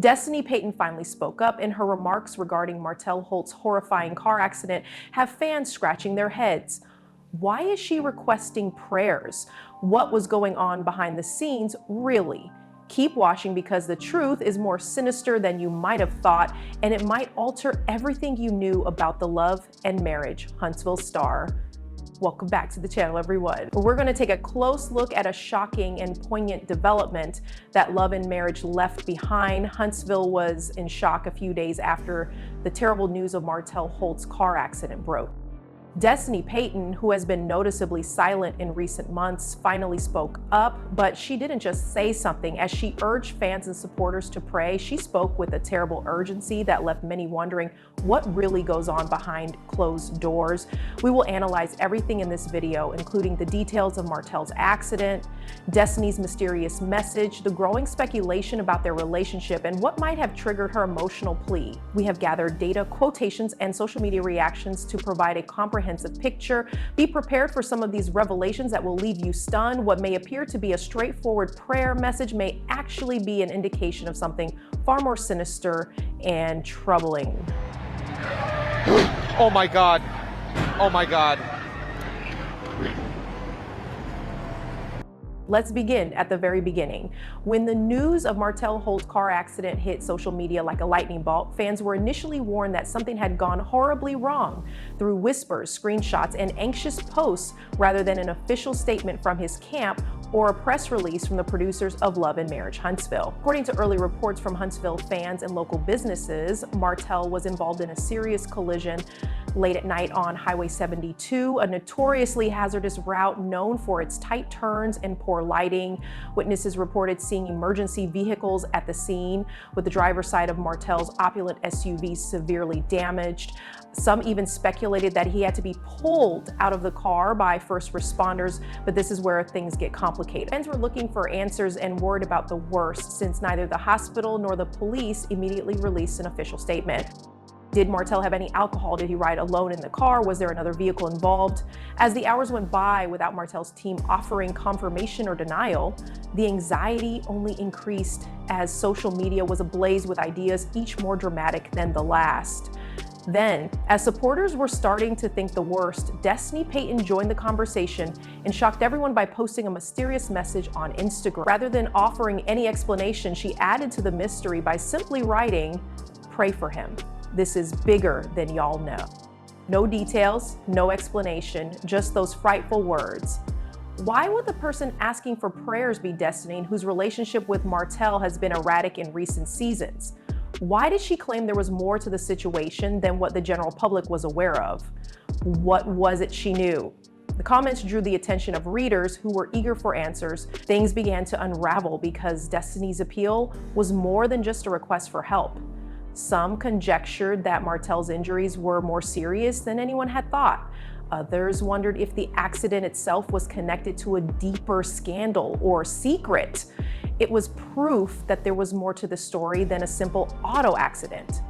Destiny Payton finally spoke up, and her remarks regarding Martell Holt's horrifying car accident have fans scratching their heads. Why is she requesting prayers? What was going on behind the scenes, really? Keep watching, because the truth is more sinister than you might have thought, and it might alter everything you knew about the Love and Marriage Huntsville star. Welcome back to the channel, everyone. We're going to take a close look at a shocking and poignant development that Love and Marriage left behind. Huntsville was in shock a few days after the terrible news of Martell Holt's car accident broke. Destiny Payton, who has been noticeably silent in recent months, finally spoke up, but she didn't just say something. As she urged fans and supporters to pray, she spoke with a terrible urgency that left many wondering what really goes on behind closed doors. We will analyze everything in this video, including the details of Martell's accident, Destiny's mysterious message, the growing speculation about their relationship, and what might have triggered her emotional plea. We have gathered data, quotations, and social media reactions to provide a comprehensive picture. Be prepared for some of these revelations that will leave you stunned. What may appear to be a straightforward prayer message may actually be an indication of something far more sinister and troubling. Oh my God. Oh my God. Let's begin at the very beginning. When the news of Martell Holt's car accident hit social media like a lightning bolt, fans were initially warned that something had gone horribly wrong through whispers, screenshots, and anxious posts, rather than an official statement from his camp or a press release from the producers of Love and Marriage Huntsville. According to early reports from Huntsville fans and local businesses, Martell was involved in a serious collision late at night on Highway 72, a notoriously hazardous route known for its tight turns and poor lighting. Witnesses reported seeing emergency vehicles at the scene, with the driver's side of Martell's opulent SUV severely damaged. Some even speculated that he had to be pulled out of the car by first responders, but this is where things get complicated. Fans were looking for answers and worried about the worst, since neither the hospital nor the police immediately released an official statement. Did Martell have any alcohol? Did he ride alone in the car? Was there another vehicle involved? As the hours went by without Martell's team offering confirmation or denial, the anxiety only increased as social media was ablaze with ideas, each more dramatic than the last. Then, as supporters were starting to think the worst, Destiny Payton joined the conversation and shocked everyone by posting a mysterious message on Instagram. Rather than offering any explanation, she added to the mystery by simply writing, "Pray for him. This is bigger than y'all know." No details, no explanation, just those frightful words. Why would the person asking for prayers be Destiny, whose relationship with Martell has been erratic in recent seasons? Why did she claim there was more to the situation than what the general public was aware of? What was it she knew? The comments drew the attention of readers who were eager for answers. Things began to unravel because Destiny's appeal was more than just a request for help. Some conjectured that Martell's injuries were more serious than anyone had thought. Others wondered if the accident itself was connected to a deeper scandal or secret. It was proof that there was more to the story than a simple auto accident.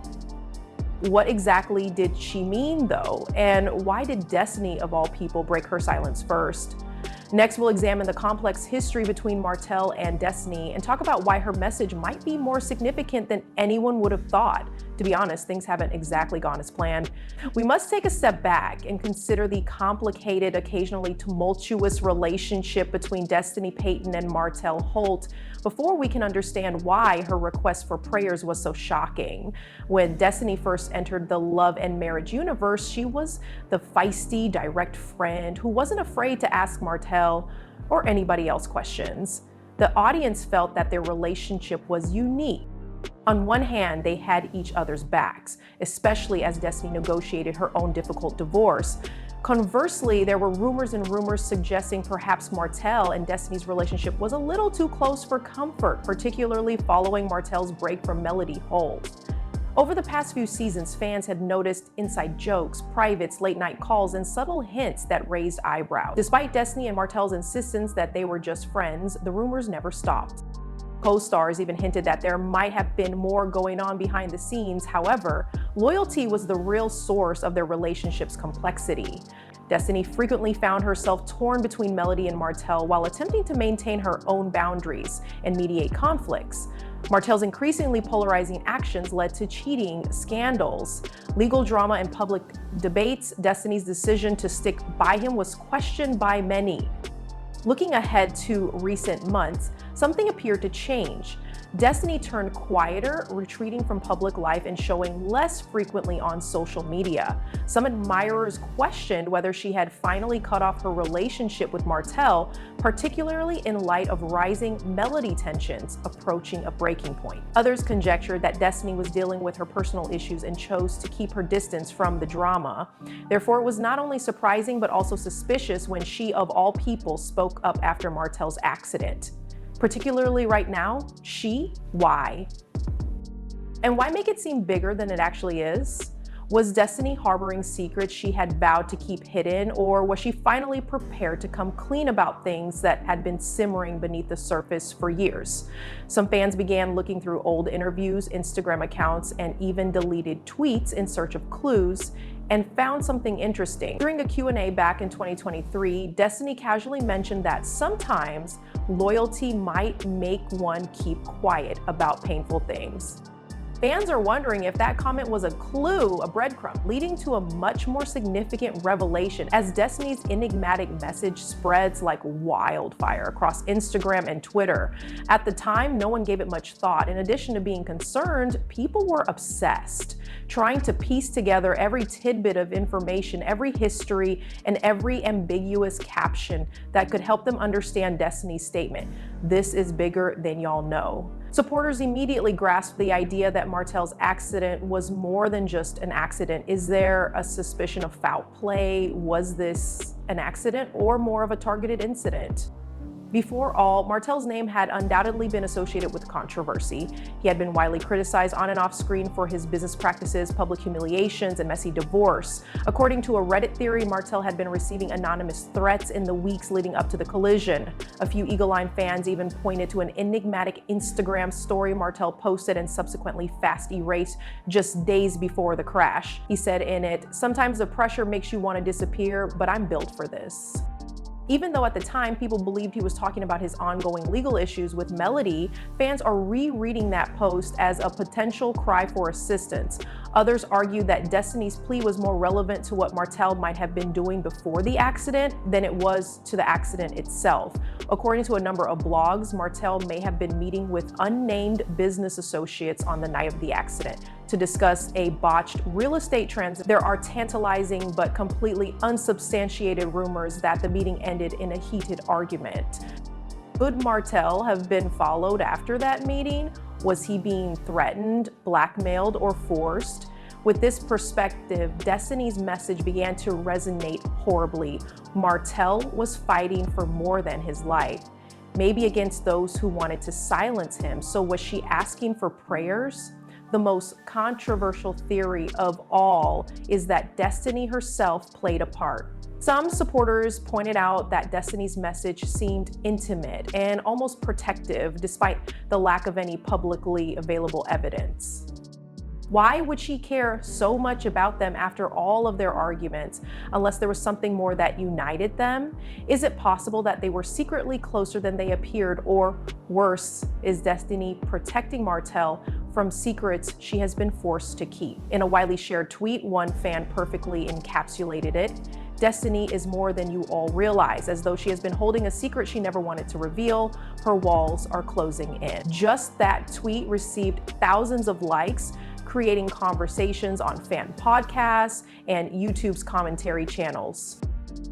What exactly did she mean, though? And why did Destiny, of all people, break her silence first? Next, we'll examine the complex history between Martell and Destiny and talk about why her message might be more significant than anyone would have thought. To be honest, things haven't exactly gone as planned. We must take a step back and consider the complicated, occasionally tumultuous relationship between Destiny Payton and Martell Holt before we can understand why her request for prayers was so shocking. When Destiny first entered the Love and Marriage universe, she was the feisty, direct friend who wasn't afraid to ask Martell or anybody else questions. The audience felt that their relationship was unique. On one hand, they had each other's backs, especially as Destiny negotiated her own difficult divorce. Conversely, there were rumors suggesting perhaps Martell and Destiny's relationship was a little too close for comfort, particularly following Martell's break from Melody Holt. Over the past few seasons, fans had noticed inside jokes, privates, late-night calls, and subtle hints that raised eyebrows. Despite Destiny and Martell's insistence that they were just friends, the rumors never stopped. Co-stars even hinted that there might have been more going on behind the scenes. However, loyalty was the real source of their relationship's complexity. Destiny frequently found herself torn between Melody and Martell while attempting to maintain her own boundaries and mediate conflicts. Martell's increasingly polarizing actions led to cheating, scandals, legal drama, and public debates. Destiny's decision to stick by him was questioned by many. Looking ahead to recent months, something appeared to change. Destiny turned quieter, retreating from public life and showing less frequently on social media. Some admirers questioned whether she had finally cut off her relationship with Martell, particularly in light of rising melody tensions approaching a breaking point. Others conjectured that Destiny was dealing with her personal issues and chose to keep her distance from the drama. Therefore, it was not only surprising but also suspicious when she, of all people, spoke up after Martell's accident. Particularly right now, why? And why make it seem bigger than it actually is? Was Destiny harboring secrets she had vowed to keep hidden, or was she finally prepared to come clean about things that had been simmering beneath the surface for years? Some fans began looking through old interviews, Instagram accounts, and even deleted tweets in search of clues, and found something interesting. During a Q&A back in 2023, Destiny casually mentioned that sometimes loyalty might make one keep quiet about painful things. Fans are wondering if that comment was a clue, a breadcrumb, leading to a much more significant revelation as Destiny's enigmatic message spreads like wildfire across Instagram and Twitter. At the time, no one gave it much thought. In addition to being concerned, people were obsessed, trying to piece together every tidbit of information, every history, and every ambiguous caption that could help them understand Destiny's statement. This is bigger than y'all know. Supporters immediately grasped the idea that Martell's accident was more than just an accident. Is there a suspicion of foul play? Was this an accident or more of a targeted incident? Before all, Martell's name had undoubtedly been associated with controversy. He had been widely criticized on and off screen for his business practices, public humiliations, and messy divorce. According to a Reddit theory, Martell had been receiving anonymous threats in the weeks leading up to the collision. A few eagle-eyed fans even pointed to an enigmatic Instagram story Martell posted and subsequently fast erased just days before the crash. He said in it, "Sometimes the pressure makes you want to disappear, but I'm built for this." Even though at the time people believed he was talking about his ongoing legal issues with Melody, fans are rereading that post as a potential cry for assistance. Others argue that Destiny's plea was more relevant to what Martell might have been doing before the accident than it was to the accident itself. According to a number of blogs, Martell may have been meeting with unnamed business associates on the night of the accident to discuss a botched real estate transaction. There are tantalizing but completely unsubstantiated rumors that the meeting ended in a heated argument. Could Martell have been followed after that meeting? Was he being threatened, blackmailed, or forced? With this perspective, Destiny's message began to resonate horribly. Martell was fighting for more than his life, maybe against those who wanted to silence him. So was she asking for prayers? The most controversial theory of all is that Destiny herself played a part. Some supporters pointed out that Destiny's message seemed intimate and almost protective despite the lack of any publicly available evidence. Why would she care so much about them after all of their arguments, unless there was something more that united them? Is it possible that they were secretly closer than they appeared, or worse, is Destiny protecting Martell from secrets she has been forced to keep? In a widely shared tweet, one fan perfectly encapsulated it. Destiny is more than you all realize, as though she has been holding a secret she never wanted to reveal. Her walls are closing in. Just that tweet received thousands of likes, creating conversations on fan podcasts and YouTube's commentary channels.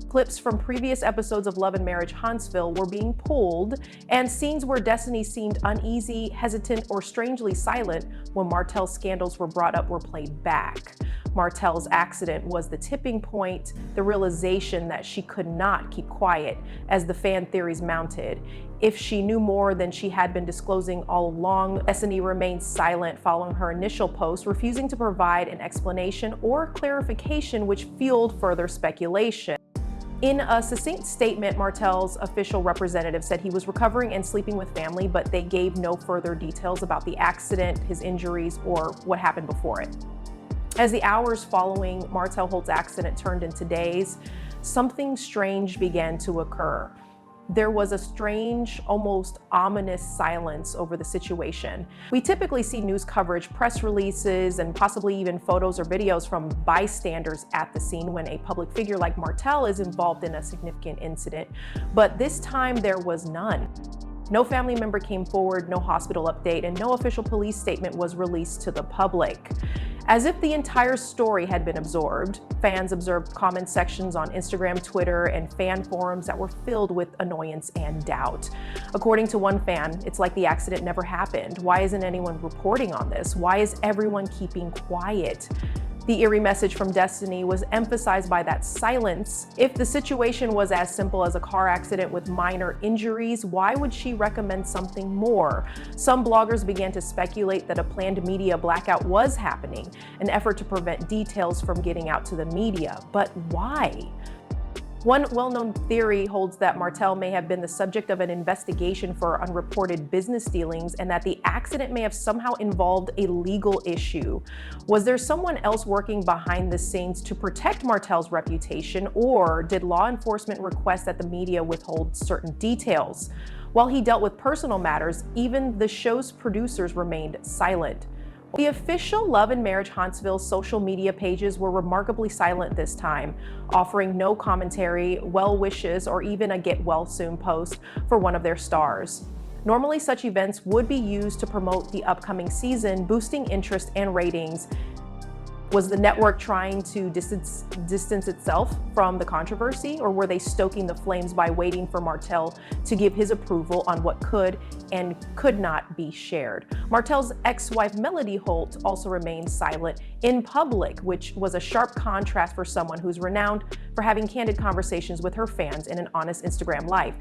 Clips from previous episodes of Love and Marriage Huntsville were being pulled, and scenes where Destiny seemed uneasy, hesitant, or strangely silent when Martell's scandals were brought up were played back. Martell's accident was the tipping point, the realization that she could not keep quiet as the fan theories mounted. If she knew more than she had been disclosing all along, Destiny remained silent following her initial post, refusing to provide an explanation or clarification, which fueled further speculation. In a succinct statement, Martell's official representative said he was recovering and sleeping with family, but they gave no further details about the accident, his injuries, or what happened before it. As the hours following Martell Holt's accident turned into days, something strange began to occur. There was a strange, almost ominous silence over the situation. We typically see news coverage, press releases, and possibly even photos or videos from bystanders at the scene when a public figure like Martell is involved in a significant incident. But this time there was none. No family member came forward, no hospital update, and no official police statement was released to the public. As if the entire story had been absorbed, fans observed comment sections on Instagram, Twitter, and fan forums that were filled with annoyance and doubt. According to one fan, it's like the accident never happened. Why isn't anyone reporting on this? Why is everyone keeping quiet? The eerie message from Destiny was emphasized by that silence. If the situation was as simple as a car accident with minor injuries, why would she recommend something more? Some bloggers began to speculate that a planned media blackout was happening, an effort to prevent details from getting out to the media. But why? One well-known theory holds that Martell may have been the subject of an investigation for unreported business dealings and that the accident may have somehow involved a legal issue. Was there someone else working behind the scenes to protect Martell's reputation, or did law enforcement request that the media withhold certain details? While he dealt with personal matters, even the show's producers remained silent. The official Love and Marriage Huntsville social media pages were remarkably silent this time, offering no commentary, well wishes, or even a get well soon post for one of their stars. Normally, such events would be used to promote the upcoming season, boosting interest and ratings. Was the network trying to distance itself from the controversy, or were they stoking the flames by waiting for Martell to give his approval on what could and could not be shared? Martell's ex-wife Melody Holt also remained silent in public, which was a sharp contrast for someone who's renowned for having candid conversations with her fans in an honest Instagram life.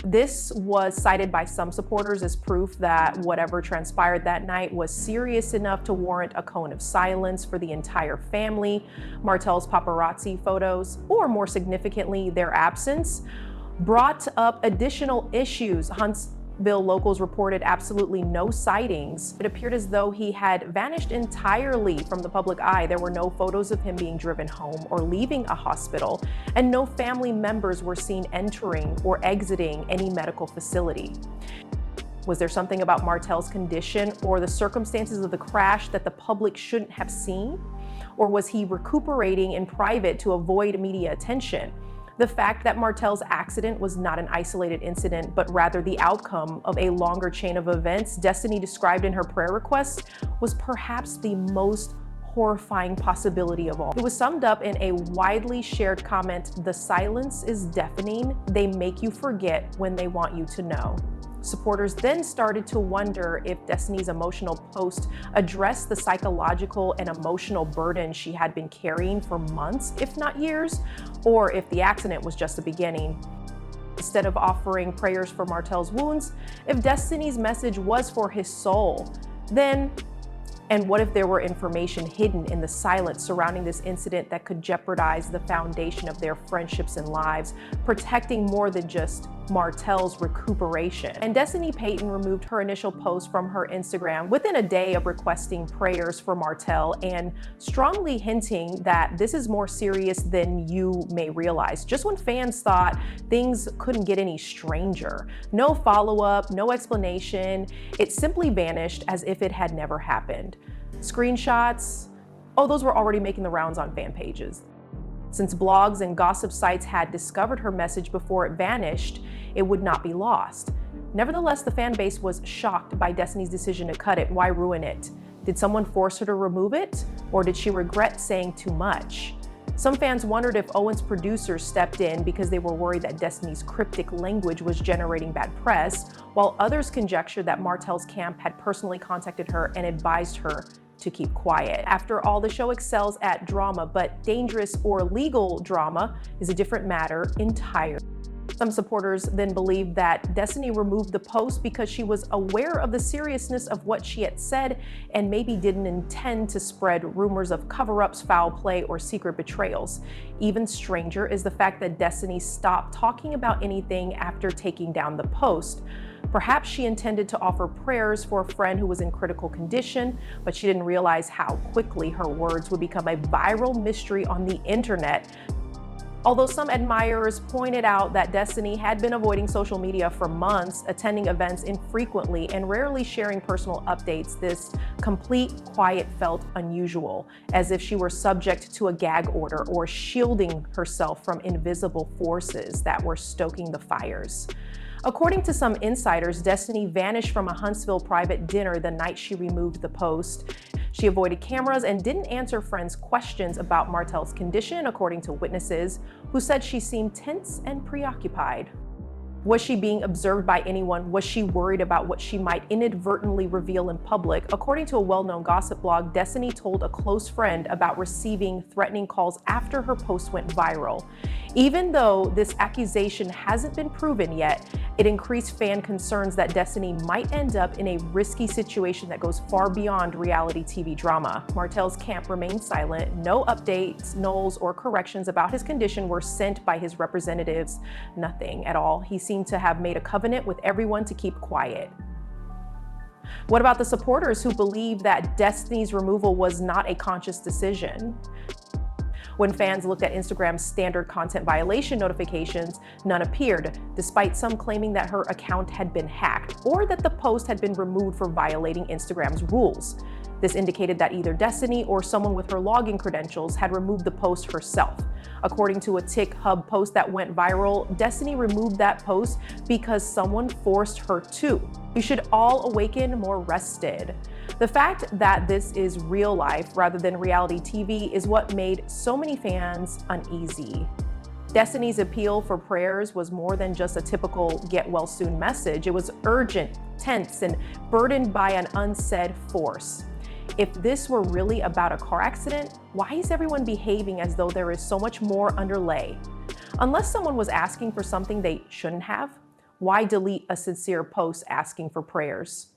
This was cited by some supporters as proof that whatever transpired that night was serious enough to warrant a cone of silence for the entire family. Martell's paparazzi photos, or more significantly, their absence, brought up additional issues. Huntsville locals reported absolutely no sightings. It appeared as though he had vanished entirely from the public eye. There were no photos of him being driven home or leaving a hospital, and no family members were seen entering or exiting any medical facility. Was there something about Martell's condition or the circumstances of the crash that the public shouldn't have seen? Or was he recuperating in private to avoid media attention? The fact that Martell's accident was not an isolated incident, but rather the outcome of a longer chain of events Destiny described in her prayer request was perhaps the most horrifying possibility of all. It was summed up in a widely shared comment: "The silence is deafening. They make you forget when they want you to know." Supporters then started to wonder if Destiny's emotional post addressed the psychological and emotional burden she had been carrying for months, if not years, or if the accident was just the beginning. Instead of offering prayers for Martell's wounds, if Destiny's message was for his soul, then, and what if there were information hidden in the silence surrounding this incident that could jeopardize the foundation of their friendships and lives, protecting more than just Martell's recuperation? And Destiny Payton removed her initial post from her Instagram within a day of requesting prayers for Martell and strongly hinting that this is more serious than you may realize. Just when fans thought things couldn't get any stranger. No follow-up, no explanation. It simply vanished as if it had never happened. Screenshots, oh, those were already making the rounds on fan pages. Since blogs and gossip sites had discovered her message before it vanished, it would not be lost. Nevertheless, the fan base was shocked by Destiny's decision to cut it. Why ruin it? Did someone force her to remove it? Or did she regret saying too much? Some fans wondered if Owen's producers stepped in because they were worried that Destiny's cryptic language was generating bad press, while others conjectured that Martell's camp had personally contacted her and advised her to keep quiet. After all, the show excels at drama, but dangerous or legal drama is a different matter entirely. Some supporters then believed that Destiny removed the post because she was aware of the seriousness of what she had said and maybe didn't intend to spread rumors of cover-ups, foul play, or secret betrayals. Even stranger is the fact that Destiny stopped talking about anything after taking down the post. Perhaps she intended to offer prayers for a friend who was in critical condition, but she didn't realize how quickly her words would become a viral mystery on the internet. Although some admirers pointed out that Destiny had been avoiding social media for months, attending events infrequently, and rarely sharing personal updates, this complete quiet felt unusual, as if she were subject to a gag order or shielding herself from invisible forces that were stoking the fires. According to some insiders, Destiny vanished from a Huntsville private dinner the night she removed the post. She avoided cameras and didn't answer friends' questions about Martell's condition, according to witnesses, who said she seemed tense and preoccupied. Was she being observed by anyone? Was she worried about what she might inadvertently reveal in public? According to a well-known gossip blog, Destiny told a close friend about receiving threatening calls after her post went viral. Even though this accusation hasn't been proven yet, it increased fan concerns that Destiny might end up in a risky situation that goes far beyond reality TV drama. Martell's camp remained silent. No updates, nulls, or corrections about his condition were sent by his representatives. Nothing at all. He seemed to have made a covenant with everyone to keep quiet. What about the supporters who believe that Destiny's removal was not a conscious decision? When fans looked at Instagram's standard content violation notifications, none appeared, despite some claiming that her account had been hacked or that the post had been removed for violating Instagram's rules. This indicated that either Destiny or someone with her login credentials had removed the post herself. According to a TikHub post that went viral, Destiny removed that post because someone forced her to. We should all awaken more rested. The fact that this is real life rather than reality TV is what made so many fans uneasy. Destiny's appeal for prayers was more than just a typical get well soon message. It was urgent, tense, and burdened by an unsaid force. If this were really about a car accident, why is everyone behaving as though there is so much more underlay? Unless someone was asking for something they shouldn't have, why delete a sincere post asking for prayers?